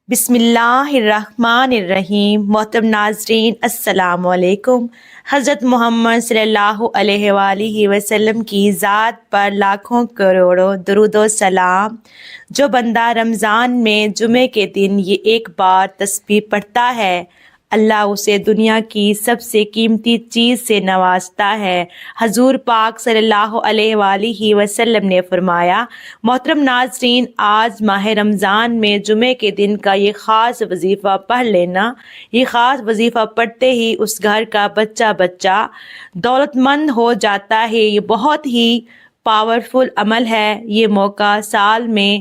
بسم اللہ الرحمن الرحیم۔ محترم ناظرین السلام علیکم۔ حضرت محمد صلی اللہ علیہ وآلہ وسلم کی ذات پر لاکھوں کروڑوں درود و سلام۔ جو بندہ رمضان میں جمعے کے دن یہ ایک بار تسبیح پڑھتا ہے، اللہ اسے دنیا کی سب سے قیمتی چیز سے نوازتا ہے۔ حضور پاک صلی اللہ علیہ وآلہ وسلم نے فرمایا، محترم ناظرین، آج ماہ رمضان میں جمعے کے دن کا یہ خاص وظیفہ پڑھ لینا۔ یہ خاص وظیفہ پڑھتے ہی اس گھر کا بچہ دولت مند ہو جاتا ہے۔ یہ بہت ہی پاورفل عمل ہے۔ یہ موقع سال میں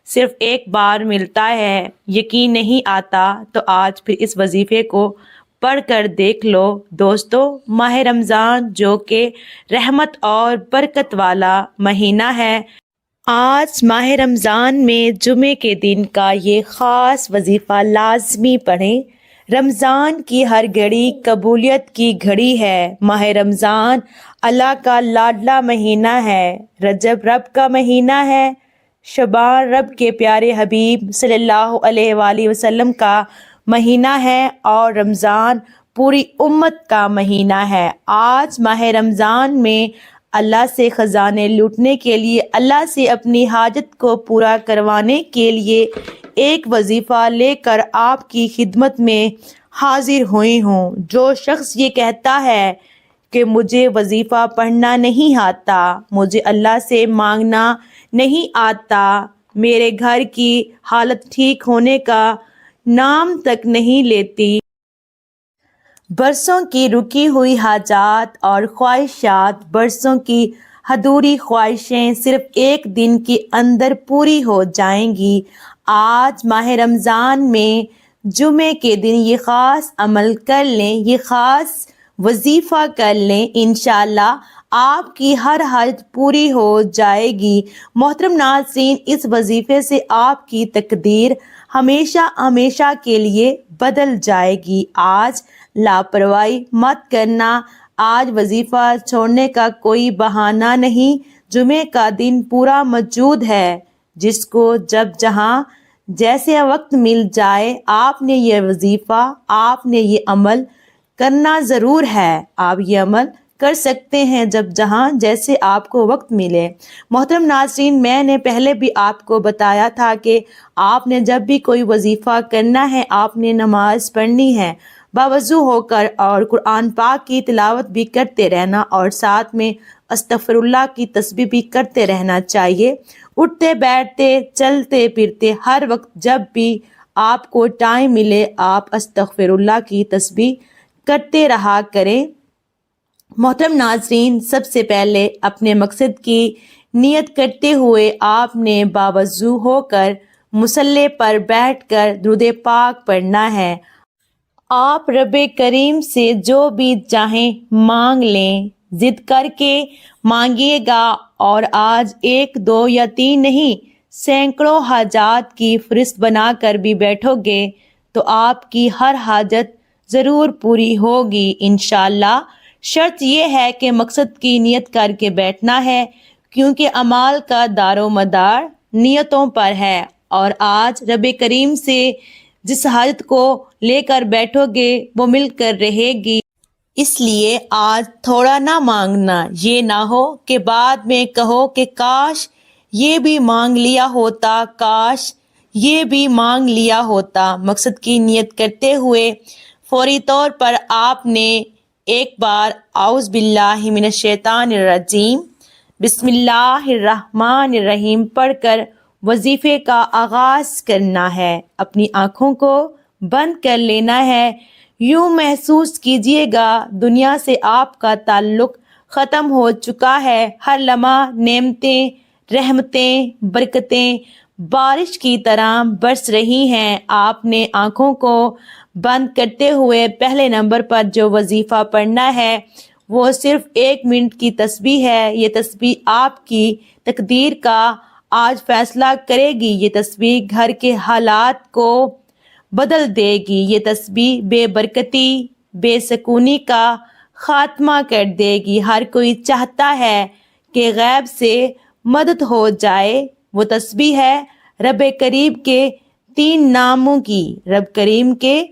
صرف ایک بار ملتا ہے۔ یقین نہیں آتا تو آج پھر اس وظیفے کو پڑھ کر دیکھ لو۔ دوستو، ماہ رمضان جو کہ رحمت اور برکت والا مہینہ ہے، آج ماہ رمضان میں جمعے کے دن کا یہ خاص وظیفہ لازمی پڑھیں۔ رمضان کی ہر گھڑی قبولیت کی گھڑی ہے۔ ماہ رمضان اللہ کا لاڈلا مہینہ ہے۔ رجب رب کا مہینہ ہے۔ شعبان رب کے پیارے حبیب صلی اللہ علیہ وآلہ وسلم کا مہینہ ہے، اور رمضان پوری امت کا مہینہ ہے۔ آج ماہ رمضان میں اللہ سے خزانے لوٹنے کے لیے، اللہ سے اپنی حاجت کو پورا کروانے کے لیے ایک وظیفہ لے کر آپ کی خدمت میں حاضر ہوئی ہوں۔ جو شخص یہ کہتا ہے کہ مجھے وظیفہ پڑھنا نہیں آتا، مجھے اللہ سے مانگنا نہیں آتا، میرے گھر کی حالت ٹھیک ہونے کا نام تک نہیں لیتی، برسوں کی رکی ہوئی حاجات اور خواہشات، برسوں کی ادھوری خواہشیں صرف ایک دن کے اندر پوری ہو جائیں گی۔ آج ماہ رمضان میں جمعے کے دن یہ خاص عمل کر لیں، یہ خاص وظیفہ کر لیں، انشاءاللہ آپ کی ہر حاجت پوری ہو جائے گی۔ محترم ناظرین، اس وظیفے سے آپ کی تقدیر ہمیشہ ہمیشہ کے لیے بدل جائے گی۔ آج لاپرواہی مت کرنا، آج وظیفہ چھوڑنے کا کوئی بہانہ نہیں۔ جمعے کا دن پورا موجود ہے، جس کو جب جہاں جیسے وقت مل جائے، آپ نے یہ وظیفہ، آپ نے یہ عمل کرنا ضرور ہے۔ آپ یہ عمل کر سکتے ہیں جب جہاں جیسے آپ کو وقت ملے۔ محترم ناظرین، میں نے پہلے بھی آپ کو بتایا تھا کہ آپ نے جب بھی کوئی وظیفہ کرنا ہے، آپ نے نماز پڑھنی ہے باوضو ہو کر، اور قرآن پاک کی تلاوت بھی کرتے رہنا، اور ساتھ میں استغفر اللہ کی تسبیح بھی کرتے رہنا چاہیے۔ اٹھتے بیٹھتے چلتے پھرتے ہر وقت جب بھی آپ کو ٹائم ملے، آپ استغفر اللہ کی تسبیح کرتے رہا کریں۔ محترم ناظرین، سب سے پہلے اپنے مقصد کی نیت کرتے ہوئے آپ نے باوضو ہو کر مصلی پر بیٹھ کر درود پاک پڑھنا ہے۔ آپ رب کریم سے جو بھی چاہیں مانگ لیں، ضد کر کے مانگیے گا، اور آج ایک دو یا تین نہیں، سینکڑوں حاجات کی فہرست بنا کر بھی بیٹھو گے تو آپ کی ہر حاجت ضرور پوری ہوگی انشاءاللہ۔ شرط یہ ہے کہ مقصد کی نیت کر کے بیٹھنا ہے، کیونکہ اعمال کا دار و مدار نیتوں پر ہے، اور آج رب کریم سے جس حاجت کو لے کر بیٹھو گے وہ مل کر رہے گی۔ اس لیے آج تھوڑا نہ مانگنا، یہ نہ ہو کہ بعد میں کہو کہ کاش یہ بھی مانگ لیا ہوتا، کاش یہ بھی مانگ لیا ہوتا۔ مقصد کی نیت کرتے ہوئے فوری طور پر آپ نے ایک بار اعوذ باللہ من الشیطان الرجیم، بسم اللہ الرحمن الرحیم پڑھ کر وظیفے کا آغاز کرنا ہے۔ اپنی آنکھوں کو بند کر لینا ہے۔ یوں محسوس کیجئے گا دنیا سے آپ کا تعلق ختم ہو چکا ہے۔ ہر لمحہ نعمتیں، رحمتیں، برکتیں بارش کی طرح برس رہی ہیں۔ آپ نے آنکھوں کو بند کرتے ہوئے پہلے نمبر پر جو وظیفہ پڑھنا ہے وہ صرف 1 منٹ کی تسبیح ہے۔ یہ تسبیح آپ کی تقدیر کا آج فیصلہ کرے گی۔ یہ تسبیح گھر کے حالات کو بدل دے گی۔ یہ تسبیح بے برکتی، بے سکونی کا خاتمہ کر دے گی۔ ہر کوئی چاہتا ہے کہ غیب سے مدد ہو جائے۔ وہ تسبیح ہے رب کریم کے 3 ناموں کی، رب کریم کے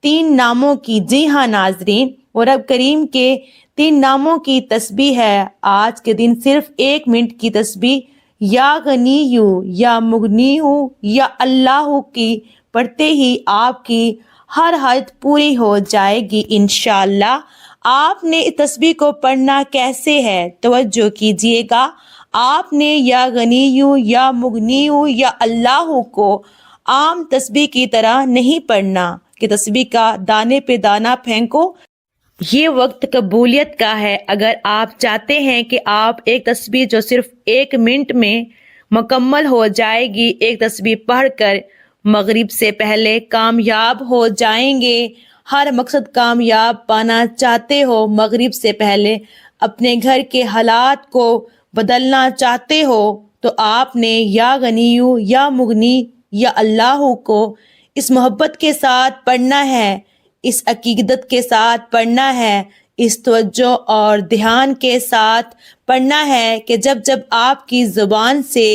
3 ناموں کی، جی ہاں ناظرین، وہ رب کریم کے 3 ناموں کی تسبیح ہے۔ آج کے دن صرف 1 منٹ کی تسبیح یا غنیو یا مغنیو یا اللہ کی پڑھتے ہی آپ کی ہر حاجت پوری ہو جائے گی انشاءاللہ۔ آپ نے اس تسبیح کو پڑھنا کیسے ہے، توجہ کیجئے گا۔ آپ نے یا غنیو یا مغنیو یا اللہ کو عام تسبیح کی طرح نہیں پڑھنا کہ تسبیح کا دانے پہ دانہ پھینکو۔ یہ وقت قبولیت کا ہے۔ اگر آپ چاہتے ہیں کہ آپ ایک تسبیح جو صرف 1 منٹ میں مکمل ہو جائے گی، ایک تسبیح پڑھ کر مغرب سے پہلے کامیاب ہو جائیں گے، ہر مقصد کامیاب پانا چاہتے ہو، مغرب سے پہلے اپنے گھر کے حالات کو بدلنا چاہتے ہو، تو آپ نے یا غنیو یا مغنی یا اللہ کو اس محبت کے ساتھ پڑھنا ہے، اس عقیدت کے ساتھ پڑھنا ہے، اس توجہ اور دھیان کے ساتھ پڑھنا ہے کہ جب جب آپ کی زبان سے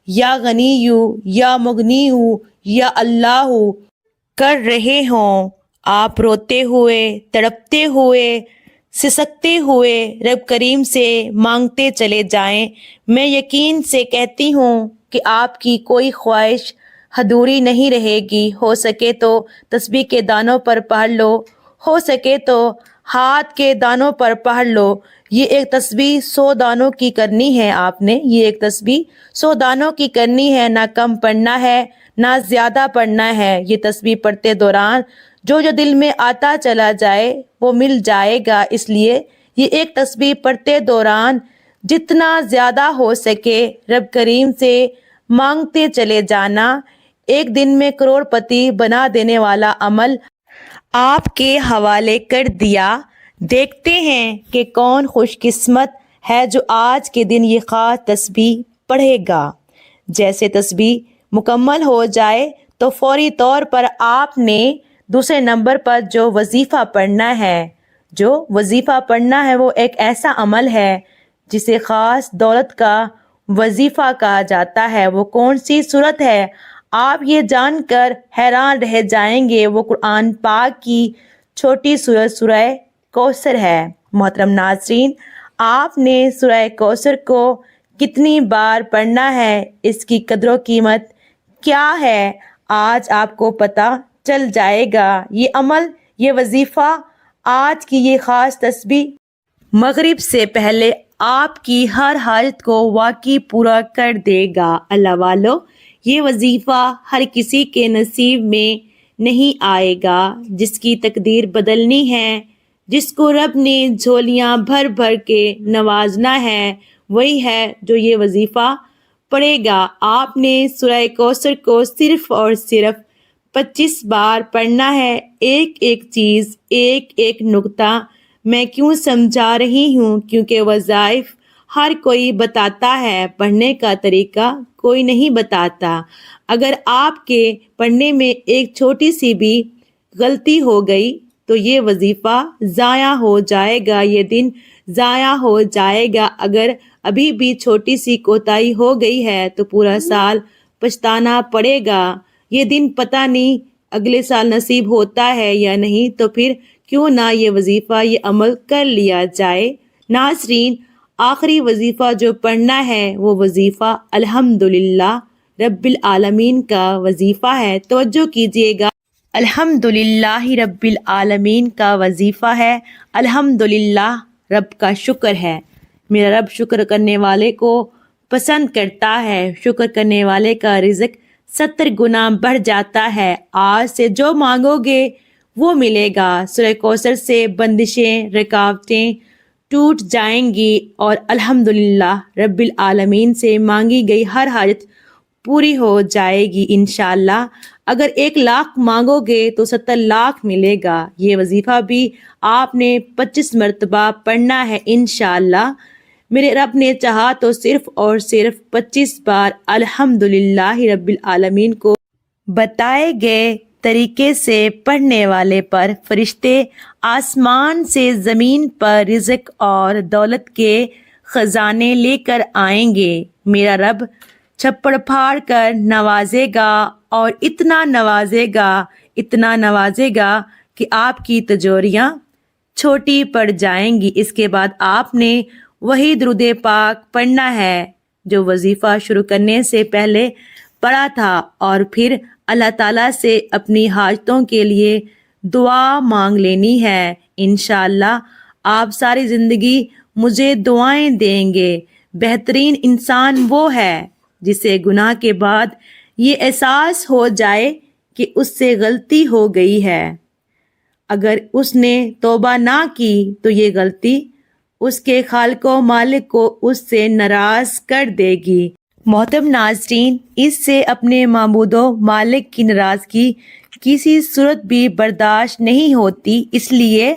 یا غنیو یا مغنیو یا اللہ کر رہے ہوں، آپ روتے ہوئے، تڑپتے ہوئے، سسکتے ہوئے رب کریم سے مانگتے چلے جائیں۔ میں یقین سے کہتی ہوں کہ آپ کی کوئی خواہش ادھوری نہیں رہے گی۔ ہو سکے تو تسبیح کے دانوں پر پڑھ لو، ہو سکے تو ہاتھ کے دانوں پر پڑھ لو۔ یہ ایک تسبیح 100 دانوں کی کرنی ہے، آپ نے یہ ایک تسبیح 100 دانوں کی کرنی ہے، نہ کم پڑھنا ہے نہ زیادہ پڑھنا ہے۔ یہ تسبیح پڑھتے دوران جو دل میں آتا چلا جائے وہ مل جائے گا، اس لیے یہ ایک تسبیح پڑھتے دوران جتنا زیادہ ہو سکے رب کریم سے مانگتے چلے جانا۔ ایک دن میں کروڑ پتی بنا دینے والا عمل آپ کے حوالے کر دیا۔ دیکھتے ہیں کہ کون خوش قسمت ہے جو آج کے دن یہ خاص تسبیح پڑھے گا۔ جیسے تسبیح مکمل ہو جائے تو فوری طور پر آپ نے دوسرے نمبر پر جو وظیفہ پڑھنا ہے، جو وظیفہ پڑھنا ہے وہ ایک ایسا عمل ہے جسے خاص دولت کا وظیفہ کہا جاتا ہے۔ وہ کون سی صورت ہے، آپ یہ جان کر حیران رہ جائیں گے۔ وہ قرآن پاک کی چھوٹی سورت سورہ کوثر ہے۔ محترم ناظرین، آپ نے سورہ کوثر کو کتنی بار پڑھنا ہے، اس کی قدر و قیمت کیا ہے، آج آپ کو پتہ چل جائے گا۔ یہ عمل، یہ وظیفہ، آج کی یہ خاص تسبیح مغرب سے پہلے آپ کی ہر حاجت کو واقعی پورا کر دے گا۔ اللہ والو، یہ وظیفہ ہر کسی کے نصیب میں نہیں آئے گا۔ جس کی تقدیر بدلنی ہے، جس کو رب نے جھولیاں بھر بھر کے نوازنا ہے، وہی ہے جو یہ وظیفہ پڑھے گا۔ آپ نے سورہ کوثر کو صرف اور صرف 25 بار پڑھنا ہے۔ ایک ایک چیز، ایک ایک نقطہ میں کیوں سمجھا رہی ہوں، کیونکہ وظائف ہر کوئی بتاتا ہے، پڑھنے کا طریقہ کوئی نہیں بتاتا۔ اگر آپ کے پڑھنے میں ایک چھوٹی سی بھی غلطی ہو گئی تو یہ وظیفہ ضائع ہو جائے گا، یہ دن ضائع ہو جائے گا۔ اگر ابھی بھی چھوٹی سی کوتاہی ہو گئی ہے تو پورا سال پچھتانا پڑے گا۔ یہ دن پتہ نہیں اگلے سال نصیب ہوتا ہے یا نہیں، تو پھر کیوں نہ یہ وظیفہ، یہ عمل کر لیا جائے۔ ناظرین، آخری وظیفہ جو پڑھنا ہے وہ وظیفہ الحمدللہ رب العالمین کا وظیفہ ہے۔ توجہ کیجئے گا، الحمدللہ رب العالمین کا وظیفہ ہے۔ الحمدللہ رب کا شکر ہے۔ میرا رب شکر کرنے والے کو پسند کرتا ہے۔ شکر کرنے والے کا رزق 70 گنا بڑھ جاتا ہے۔ آج سے جو مانگو گے وہ ملے گا۔ سورہ کوثر سے بندشیں، رکاوٹیں ٹوٹ جائیں گی اور الحمدللہ رب العالمین سے مانگی گئی ہر حاجت پوری ہو جائے گی انشاءاللہ۔ اگر 1 لاکھ مانگو گے تو 70 لاکھ ملے گا۔ یہ وظیفہ بھی آپ نے 25 مرتبہ پڑھنا ہے انشاءاللہ۔ میرے رب نے چاہا تو صرف اور صرف 25 بار الحمدللہ رب العالمین کو بتائے گئے طریقے سے پڑھنے والے پر فرشتے آسمان سے زمین پر رزق اور دولت کے خزانے لے کر آئیں گے۔ میرا رب چھپڑ پھاڑ کر نوازے گا اور اتنا نوازے گا کہ آپ کی تجوریاں چھوٹی پڑ جائیں گی۔ اس کے بعد آپ نے وہی درود پاک پڑھنا ہے جو وظیفہ شروع کرنے سے پہلے پڑھا تھا، اور پھر اللہ تعالیٰ سے اپنی حاجتوں کے لیے دعا مانگ لینی ہے۔ انشاءاللہ آپ ساری زندگی مجھے دعائیں دیں گے۔ بہترین انسان وہ ہے جسے گناہ کے بعد یہ احساس ہو جائے کہ اس سے غلطی ہو گئی ہے۔ اگر اس نے توبہ نہ کی تو یہ غلطی اس کے خالق و مالک کو اس سے ناراض کر دے گی۔ محترم ناظرین، اس سے اپنے معبود و مالک کی ناراضگی کسی صورت بھی برداشت نہیں ہوتی، اس لیے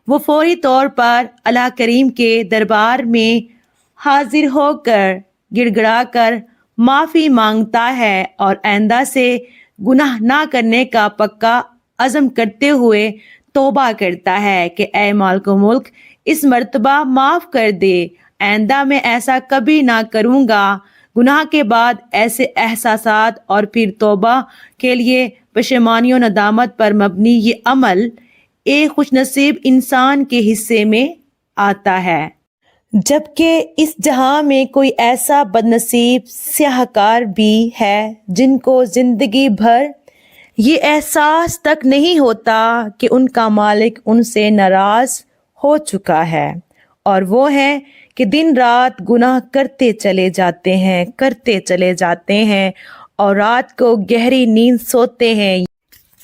وہ فوری طور پر اللہ کریم کے دربار میں حاضر ہو کر گڑ گڑا کر معافی مانگتا ہے اور آئندہ سے گناہ نہ کرنے کا پکا عزم کرتے ہوئے توبہ کرتا ہے کہ اے مالک و ملک، اس مرتبہ معاف کر دے، آئندہ میں ایسا کبھی نہ کروں گا۔ گناہ کے بعد ایسے احساسات اور پھر توبہ کے لیے پشیمانی و ندامت پر مبنی یہ عمل ایک خوش نصیب انسان کے حصے میں آتا ہے، جبکہ اس جہاں میں کوئی ایسا بد نصیب سیاہکار بھی ہے جن کو زندگی بھر یہ احساس تک نہیں ہوتا کہ ان کا مالک ان سے ناراض ہو چکا ہے، اور وہ ہے کہ دن رات گناہ کرتے چلے جاتے ہیں اور رات کو گہری نیند سوتے ہیں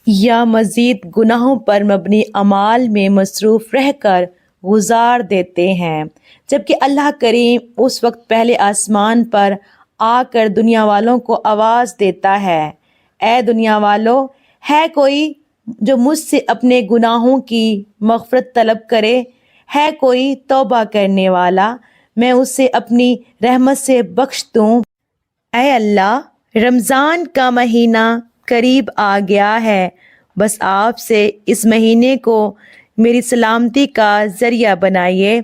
یا مزید گناہوں پر مبنی اعمال میں مصروف رہ کر گزار دیتے ہیں، جبکہ اللہ کریم اس وقت پہلے آسمان پر آ کر دنیا والوں کو آواز دیتا ہے، اے دنیا والو، ہے کوئی جو مجھ سے اپنے گناہوں کی مغفرت طلب کرے؟ ہے کوئی توبہ کرنے والا؟ میں اسے اپنی رحمت سے بخش دوں۔ اے اللہ، رمضان کا مہینہ قریب آ گیا ہے، بس آپ سے اس مہینے کو میری سلامتی کا ذریعہ بنائیے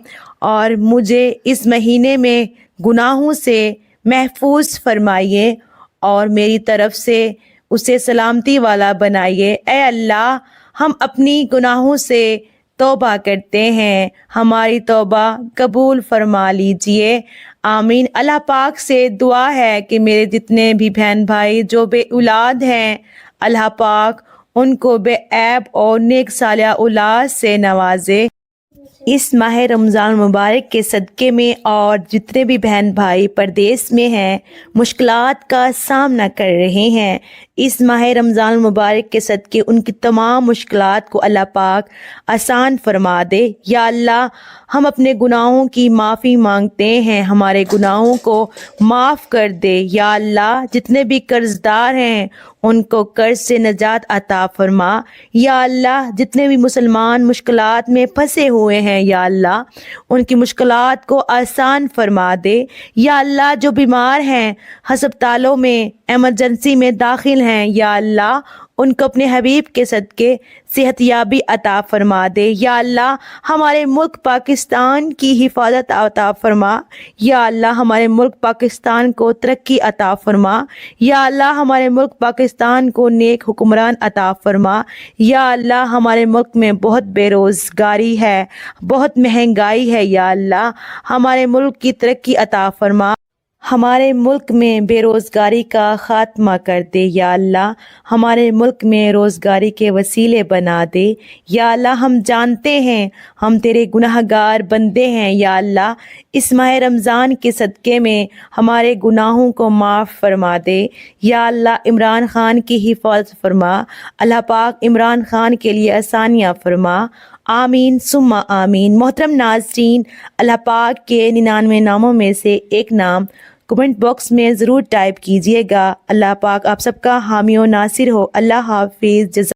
اور مجھے اس مہینے میں گناہوں سے محفوظ فرمائیے اور میری طرف سے اسے سلامتی والا بنائیے۔ اے اللہ، ہم اپنی گناہوں سے توبہ کرتے ہیں، ہماری توبہ قبول فرما لیجئے، آمین۔ اللہ پاک سے دعا ہے کہ میرے جتنے بھی بہن بھائی جو بے اولاد ہیں، اللہ پاک ان کو بے عیب اور نیک صالحہ اولاد سے نوازے۔ اس ماہ رمضان مبارک کے صدقے میں اور جتنے بھی بہن بھائی پردیس میں ہیں، مشکلات کا سامنا کر رہے ہیں، اس ماہ رمضان مبارک کے صدقے ان کی تمام مشکلات کو اللہ پاک آسان فرما دے۔ یا اللہ، ہم اپنے گناہوں کی معافی مانگتے ہیں، ہمارے گناہوں کو معاف کر دے۔ یا اللہ، جتنے بھی قرض دار ہیں ان کو قرض سے نجات عطا فرما۔ یا اللہ، جتنے بھی مسلمان مشکلات میں پھنسے ہوئے ہیں، یا اللہ ان کی مشکلات کو آسان فرما دے۔ یا اللہ، جو بیمار ہیں، ہسپتالوں میں ایمرجنسی میں داخل ہیں، یا اللہ ان کو اپنے حبیب کے صدقے صحت یابی عطا فرما دے۔ یا اللہ، ہمارے ملک پاکستان کی حفاظت عطا فرما۔ یا اللہ، ہمارے ملک پاکستان کو ترقی عطا فرما۔ یا اللہ، ہمارے ملک پاکستان کو نیک حکمران عطا فرما۔ یا اللہ، ہمارے ملک میں بہت بے روزگاری ہے، بہت مہنگائی ہے، یا اللہ ہمارے ملک کی ترقی عطا فرما، ہمارے ملک میں بے روزگاری کا خاتمہ کر دے۔ یا اللہ ہمارے ملک میں روزگاری کے وسیلے بنا دے۔ یا اللہ، ہم جانتے ہیں ہم تیرے گناہ گار بندے ہیں، یا اللہ اس ماہ رمضان کے صدقے میں ہمارے گناہوں کو معاف فرما دے۔ یا اللہ عمران خان کی حفاظت فرما، اللہ پاک عمران خان کے لیے آسانیاں فرما، آمین ثم آمین۔ محترم ناظرین، اللہ پاک کے 99 ناموں میں سے ایک نام کمنٹ باکس میں ضرور ٹائپ کیجئے گا۔ اللہ پاک آپ سب کا حامی و ناصر ہو۔ اللہ حافظ۔